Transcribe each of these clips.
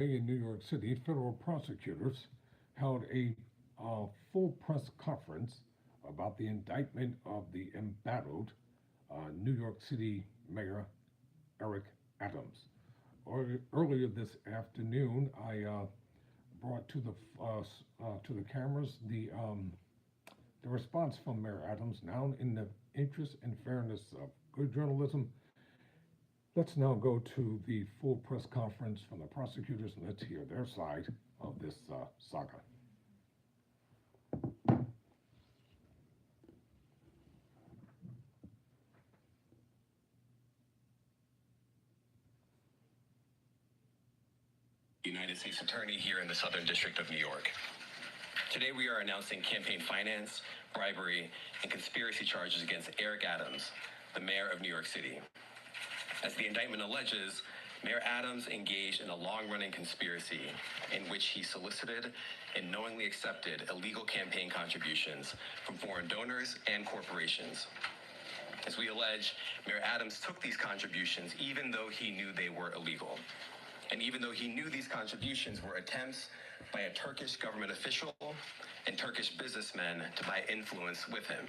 In New York City, federal prosecutors held a full press conference about the indictment of the embattled New York City Mayor Eric Adams. Earlier this afternoon, I brought to the cameras the response from Mayor Adams. Now, in the interest and fairness of good journalism, let's now go to the full press conference from the prosecutors and let's hear their side of this saga. United States Attorney here in the Southern District of New York. Today we are announcing campaign finance, bribery, and conspiracy charges against Eric Adams, the mayor of New York City. As the indictment alleges, Mayor Adams engaged in a long-running conspiracy in which he solicited and knowingly accepted illegal campaign contributions from foreign donors and corporations. As we allege, Mayor Adams took these contributions even though he knew they were illegal. And even though he knew these contributions were attempts by a Turkish government official and Turkish businessmen to buy influence with him.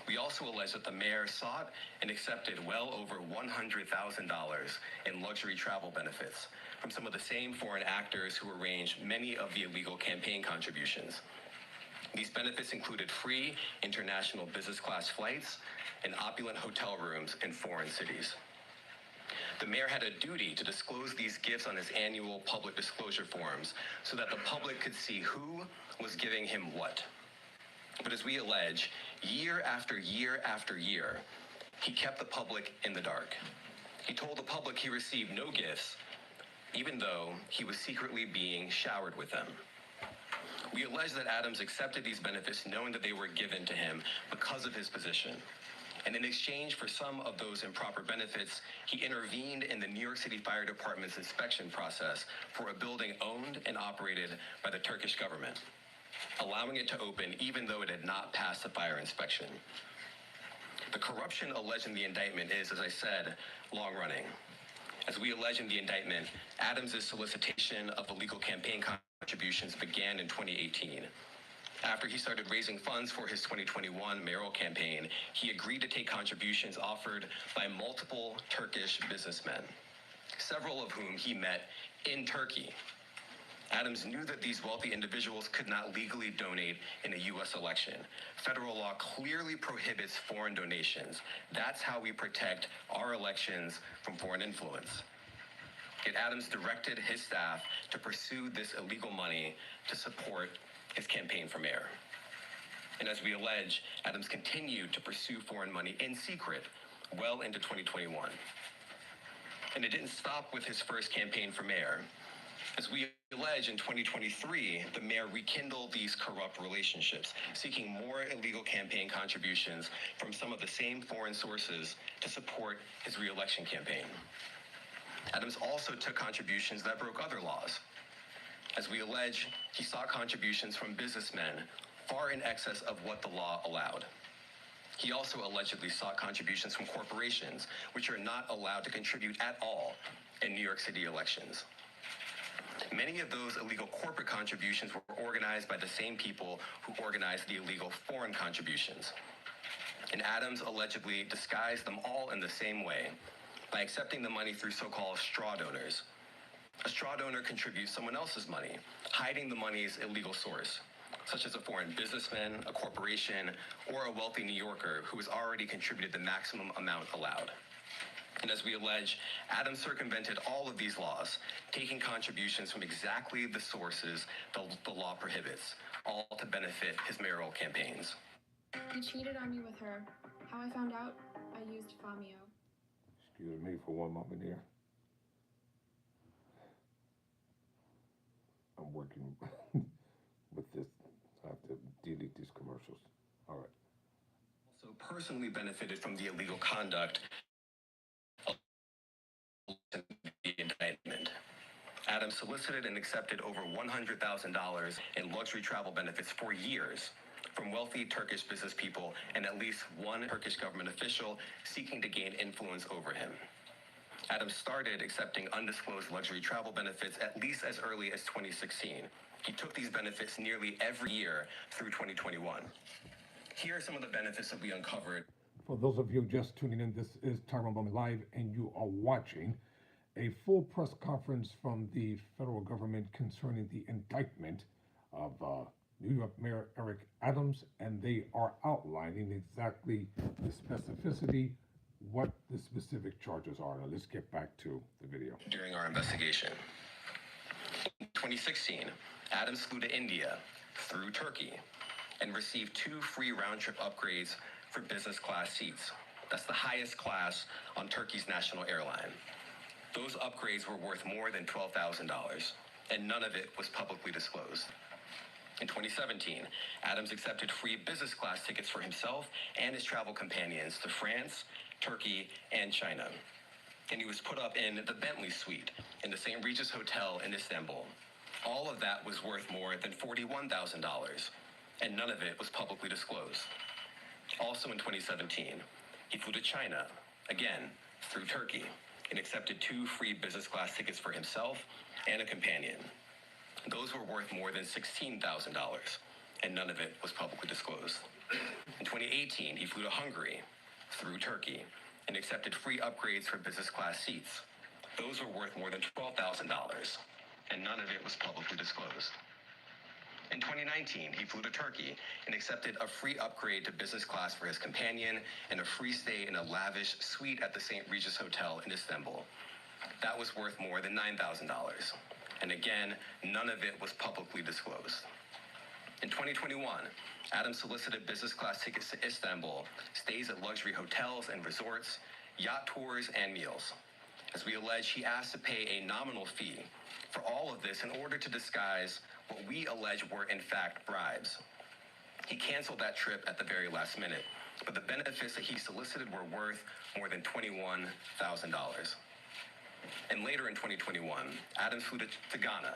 We also allege that the mayor sought and accepted well over $100,000 in luxury travel benefits from some of the same foreign actors who arranged many of the illegal campaign contributions. These benefits included free international business class flights and opulent hotel rooms in foreign cities. The mayor had a duty to disclose these gifts on his annual public disclosure forms so that the public could see who was giving him what. But as we allege, year after year after year, he kept the public in the dark. He told the public he received no gifts, even though he was secretly being showered with them. We allege that Adams accepted these benefits knowing that they were given to him because of his position. And in exchange for some of those improper benefits, he intervened in the New York City Fire Department's inspection process for a building owned and operated by the Turkish government, allowing it to open even though it had not passed the fire inspection. The corruption alleged in the indictment is, as I said, long-running. As we allege in the indictment, Adams' solicitation of illegal campaign contributions began in 2018. After he started raising funds for his 2021 mayoral campaign, he agreed to take contributions offered by multiple Turkish businessmen, several of whom he met in Turkey. Adams knew that these wealthy individuals could not legally donate in a U.S. election. Federal law clearly prohibits foreign donations. That's how we protect our elections from foreign influence. Yet Adams directed his staff to pursue this illegal money to support his campaign for mayor. And as we allege, Adams continued to pursue foreign money in secret well into 2021. And it didn't stop with his first campaign for mayor. As we allege, in 2023, the mayor rekindled these corrupt relationships, seeking more illegal campaign contributions from some of the same foreign sources to support his re-election campaign. Adams also took contributions that broke other laws. As we allege, he sought contributions from businessmen far in excess of what the law allowed. He also allegedly sought contributions from corporations, which are not allowed to contribute at all in New York City elections. Many of those illegal corporate contributions were organized by the same people who organized the illegal foreign contributions. And Adams allegedly disguised them all in the same way by accepting the money through so-called straw donors. A straw donor contributes someone else's money, hiding the money's illegal source, such as a foreign businessman, a corporation, or a wealthy New Yorker who has already contributed the maximum amount allowed. And as we allege, Adams circumvented all of these laws, taking contributions from exactly the sources the law prohibits, all to benefit his mayoral campaigns. He cheated on me with her. How I found out? I used Famio. Excuse me for one moment here. I'm working with this. I have to delete these commercials. All right. Also personally benefited from the illegal conduct of the indictment. Adams solicited and accepted over $100,000 in luxury travel benefits for years from wealthy Turkish business people and at least one Turkish government official seeking to gain influence over him. Adams started accepting undisclosed luxury travel benefits at least as early as 2016. He took these benefits nearly every year through 2021. Here are some of the benefits that we uncovered. For those of you just tuning in, this is Tyrone Bowman Live, and you are watching a full press conference from the federal government concerning the indictment of New York Mayor Eric Adams, and they are outlining exactly the specificity, what the specific charges are. Now let's get back to the video. During our investigation, in 2016, Adams flew to India through Turkey and received 2 free round-trip upgrades for business class seats. That's the highest class on Turkey's national airline. Those upgrades were worth more than $12,000, and none of it was publicly disclosed. In 2017, Adams accepted free business class tickets for himself and his travel companions to France, Turkey, and China. And he was put up in the Bentley suite in the St. Regis Hotel in Istanbul. All of that was worth more than $41,000, and none of it was publicly disclosed. Also in 2017, he flew to China, again, through Turkey, and accepted 2 free business class tickets for himself and a companion. Those were worth more than $16,000, and none of it was publicly disclosed. In 2018, he flew to Hungary through Turkey and accepted free upgrades for business class seats. Those were worth more than $12,000, and none of it was publicly disclosed. In 2019, he flew to Turkey and accepted a free upgrade to business class for his companion and a free stay in a lavish suite at the St. Regis Hotel in Istanbul. That was worth more than $9,000. And again, none of it was publicly disclosed. In 2021, Adams solicited business class tickets to Istanbul, stays at luxury hotels and resorts, yacht tours, and meals. As we allege, he asked to pay a nominal fee for all of this in order to disguise what we allege were in fact bribes. He canceled that trip at the very last minute, but the benefits that he solicited were worth more than $21,000. And later in 2021, Adams flew to Ghana,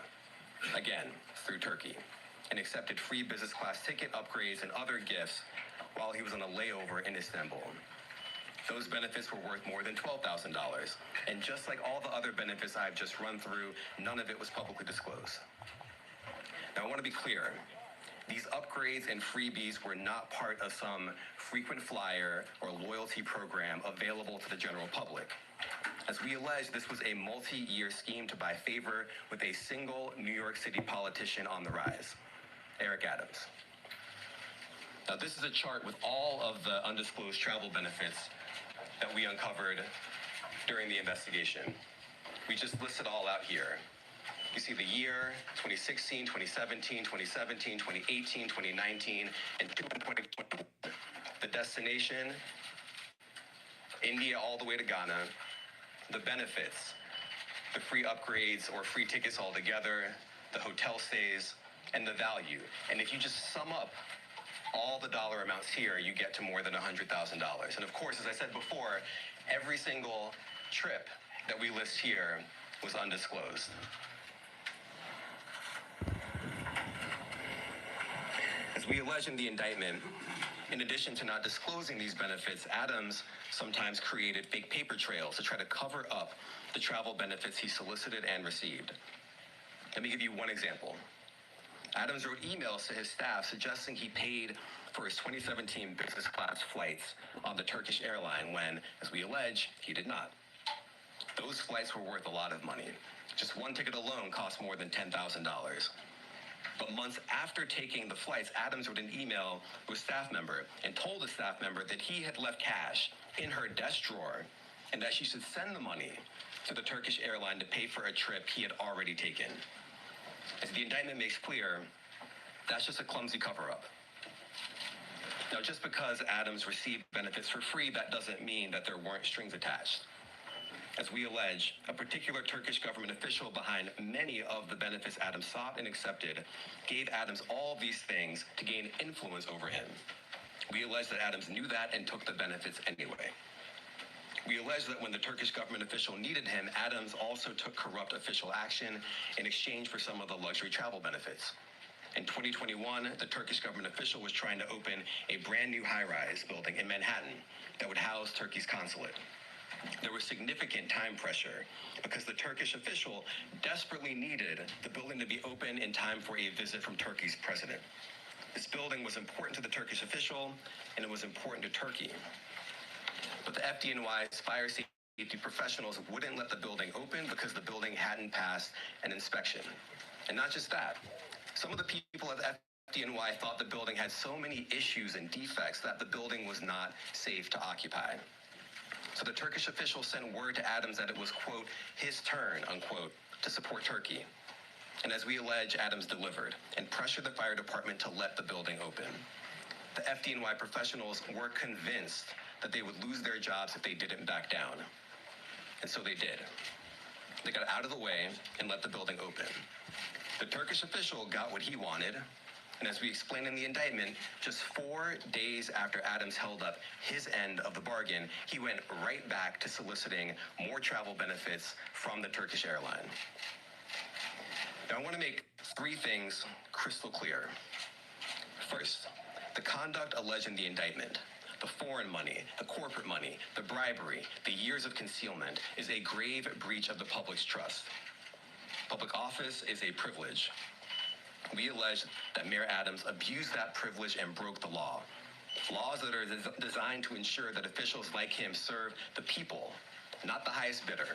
again through Turkey, and accepted free business class ticket upgrades and other gifts while he was on a layover in Istanbul. Those benefits were worth more than $12,000, and just like all the other benefits I've just run through, none of it was publicly disclosed. Now I want to be clear, these upgrades and freebies were not part of some frequent flyer or loyalty program available to the general public. As we allege, this was a multi-year scheme to buy favor with a single New York City politician on the rise, Eric Adams. Now this is a chart with all of the undisclosed travel benefits that we uncovered during the investigation. We just listed all out here. You see the year, 2016, 2017, 2017, 2018, 2019, and 2021. The destination, India all the way to Ghana. The benefits, the free upgrades or free tickets altogether, the hotel stays, and the value. And if you just sum up all the dollar amounts here, you get to more than $100,000. And of course, as I said before, every single trip that we list here was undisclosed. As we allege in the indictment, in addition to not disclosing these benefits, Adams sometimes created fake paper trails to try to cover up the travel benefits he solicited and received. Let me give you one example. Adams wrote emails to his staff suggesting he paid for his 2017 business class flights on the Turkish airline when, as we allege, he did not. Those flights were worth a lot of money. Just one ticket alone cost more than $10,000. But months after taking the flights, Adams wrote an email to a staff member and told the staff member that he had left cash in her desk drawer and that she should send the money to the Turkish airline to pay for a trip he had already taken. As the indictment makes clear, that's just a clumsy cover-up. Now, just because Adams received benefits for free, that doesn't mean that there weren't strings attached. As we allege, a particular Turkish government official behind many of the benefits Adams sought and accepted gave Adams all these things to gain influence over him. We allege that Adams knew that and took the benefits anyway. We allege that when the Turkish government official needed him, Adams also took corrupt official action in exchange for some of the luxury travel benefits. In 2021, the Turkish government official was trying to open a brand new high-rise building in Manhattan that would house Turkey's consulate. There was significant time pressure because the Turkish official desperately needed the building to be open in time for a visit from Turkey's president. This building was important to the Turkish official, and it was important to Turkey. But the FDNY's fire safety professionals wouldn't let the building open because the building hadn't passed an inspection. And not just that, some of the people at the FDNY thought the building had so many issues and defects that the building was not safe to occupy. So the Turkish official sent word to Adams that it was, quote, his turn, unquote, to support Turkey. And as we allege, Adams delivered and pressured the fire department to let the building open. The FDNY professionals were convinced that they would lose their jobs if they didn't back down. And so they did. They got out of the way and let the building open. The Turkish official got what he wanted, and as we explained in the indictment, just 4 days after Adams held up his end of the bargain, he went right back to soliciting more travel benefits from the Turkish airline. Now, I want to make 3 things crystal clear. First, the conduct alleged in the indictment, the foreign money, the corporate money, the bribery, the years of concealment, is a grave breach of the public's trust. Public office is a privilege. We allege that Mayor Adams abused that privilege and broke the law. Laws that are designed to ensure that officials like him serve the people, not the highest bidder,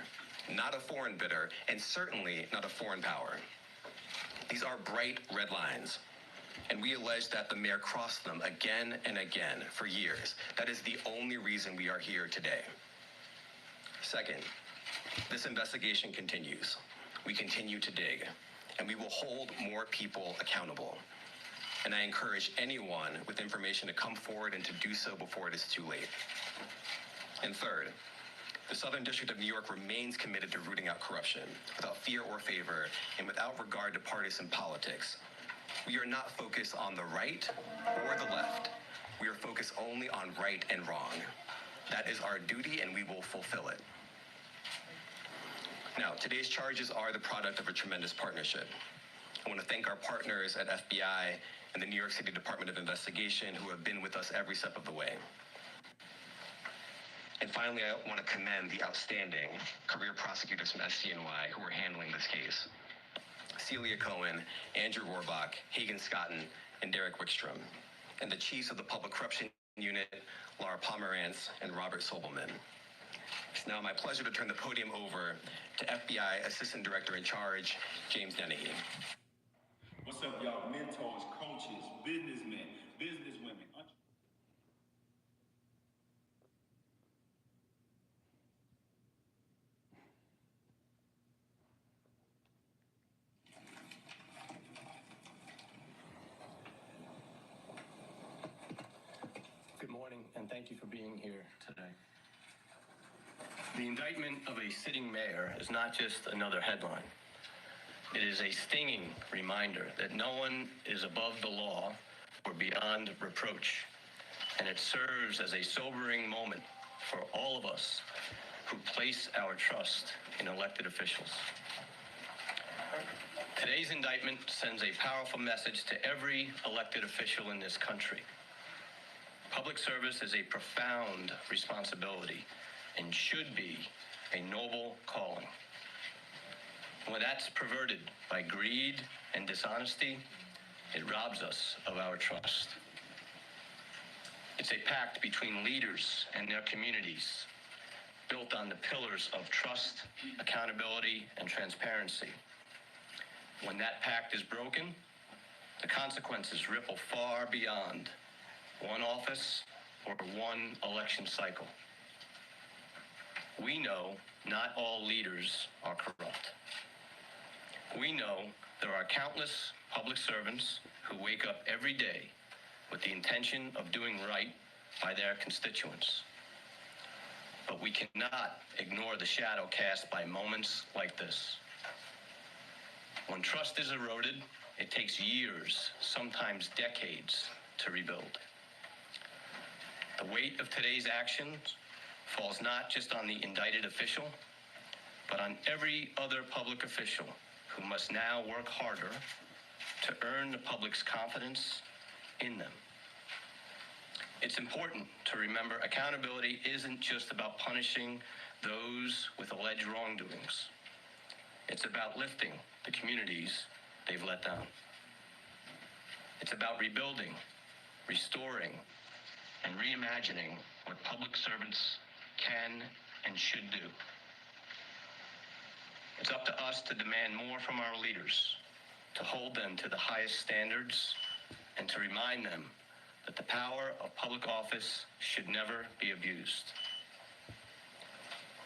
not a foreign bidder, and certainly not a foreign power. These are bright red lines, and we allege that the mayor crossed them again and again for years. That is the only reason we are here today. Second, this investigation continues. We continue to dig, and we will hold more people accountable. And I encourage anyone with information to come forward and to do so before it is too late. And third, the Southern District of New York remains committed to rooting out corruption without fear or favor and without regard to partisan politics. We are not focused on the right or the left. We are focused only on right and wrong. That is our duty, and we will fulfill it. Now, today's charges are the product of a tremendous partnership. I want to thank our partners at FBI and the New York City Department of Investigation who have been with us every step of the way. And finally, I want to commend the outstanding career prosecutors from SDNY who are handling this case. Celia Cohen, Andrew Rohrbach, Hagen Scotton, and Derek Wickstrom, and the chiefs of the Public Corruption Unit, Laura Pomerantz and Robert Sobelman. It's now my pleasure to turn the podium over to FBI Assistant Director in Charge, James Dennehy. What's up, y'all? Mentors, coaches, businessmen, businesswomen. Good morning, and thank you for being here today. The indictment of a sitting mayor is not just another headline. It is a stinging reminder that no one is above the law or beyond reproach, and it serves as a sobering moment for all of us who place our trust in elected officials. Today's indictment sends a powerful message to every elected official in this country. Public service is a profound responsibility and should be a noble calling. When that's perverted by greed and dishonesty, it robs us of our trust. It's a pact between leaders and their communities, built on the pillars of trust, accountability, and transparency. When that pact is broken, the consequences ripple far beyond one office or one election cycle. We know not all leaders are corrupt. We know there are countless public servants who wake up every day with the intention of doing right by their constituents. But we cannot ignore the shadow cast by moments like this. When trust is eroded, it takes years, sometimes decades, to rebuild. The weight of today's actions falls not just on the indicted official, but on every other public official who must now work harder to earn the public's confidence in them. It's important to remember accountability isn't just about punishing those with alleged wrongdoings. It's about lifting the communities they've let down. It's about rebuilding, restoring, and reimagining what public servants can and should do. It's up to us to demand more from our leaders, to hold them to the highest standards, and to remind them that the power of public office should never be abused.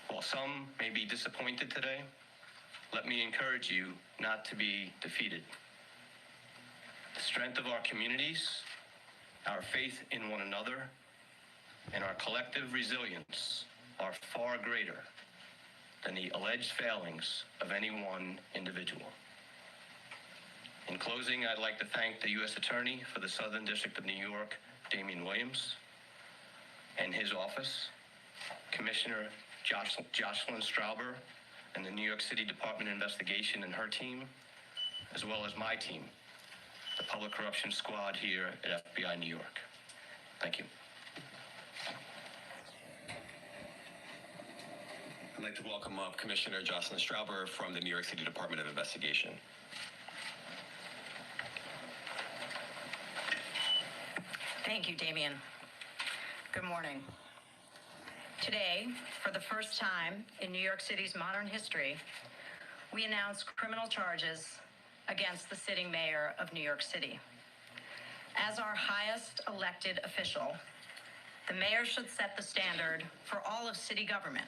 While some may be disappointed today, let me encourage you not to be defeated. The strength of our communities, our faith in one another, and our collective resilience are far greater than the alleged failings of any one individual. In closing, I'd like to thank the U.S. Attorney for the Southern District of New York, Damian Williams, and his office, Commissioner Jocelyn Strauber, and the New York City Department of Investigation and her team, as well as my team, the Public Corruption Squad here at FBI New York. Thank you. I'd like to welcome up Commissioner Jocelyn Strauber from the New York City Department of Investigation. Thank you, Damian. Good morning. Today, for the first time in New York City's modern history, we announce criminal charges against the sitting mayor of New York City. As our highest elected official, the mayor should set the standard for all of city government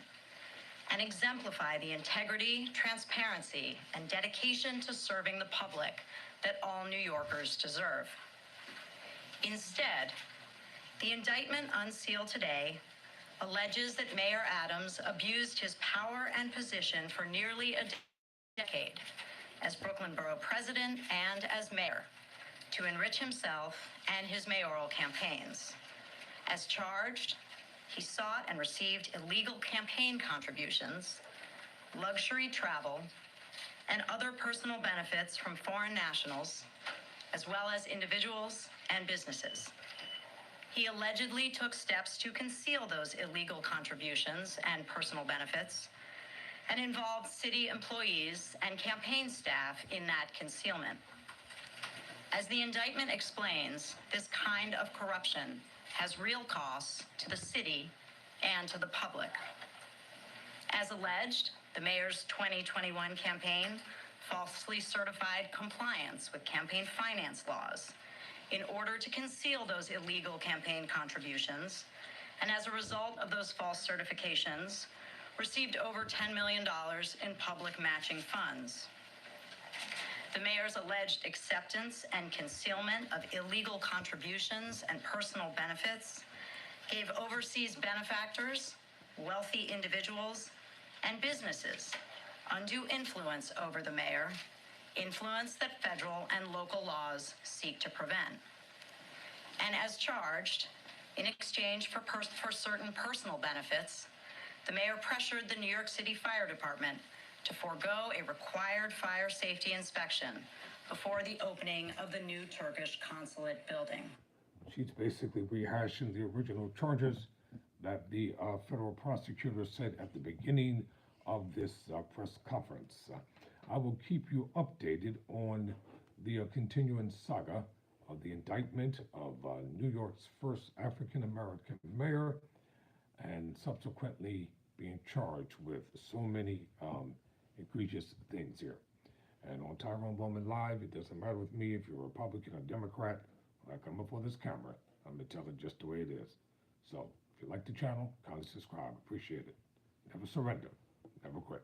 and exemplify the integrity, transparency, and dedication to serving the public that all New Yorkers deserve. Instead, the indictment unsealed today alleges that Mayor Adams abused his power and position for nearly a decade as Brooklyn Borough President and as mayor to enrich himself and his mayoral campaigns. As charged, he sought and received illegal campaign contributions, luxury travel, and other personal benefits from foreign nationals, as well as individuals and businesses. He allegedly took steps to conceal those illegal contributions and personal benefits and involved city employees and campaign staff in that concealment. As the indictment explains, this kind of corruption has real costs to the city and to the public. As alleged, the mayor's 2021 campaign falsely certified compliance with campaign finance laws in order to conceal those illegal campaign contributions, and as a result of those false certifications, received over $10 million in public matching funds. The mayor's alleged acceptance and concealment of illegal contributions and personal benefits gave overseas benefactors, wealthy individuals, and businesses undue influence over the mayor, influence that federal and local laws seek to prevent. And as charged, in exchange for certain personal benefits, the mayor pressured the New York City Fire Department to forego a required fire safety inspection before the opening of the new Turkish consulate building. She's basically rehashing the original charges that the federal prosecutor said at the beginning of this press conference. I will keep you updated on the continuing saga of the indictment of New York's first African-American mayor and subsequently being charged with so many egregious things here. And on Tyrone Bowman Live, it doesn't matter with me if you're a Republican or Democrat. When I come up on this camera, I'm going to tell it just the way it is. So if you like the channel, kindly subscribe. Appreciate it. Never surrender. Never quit.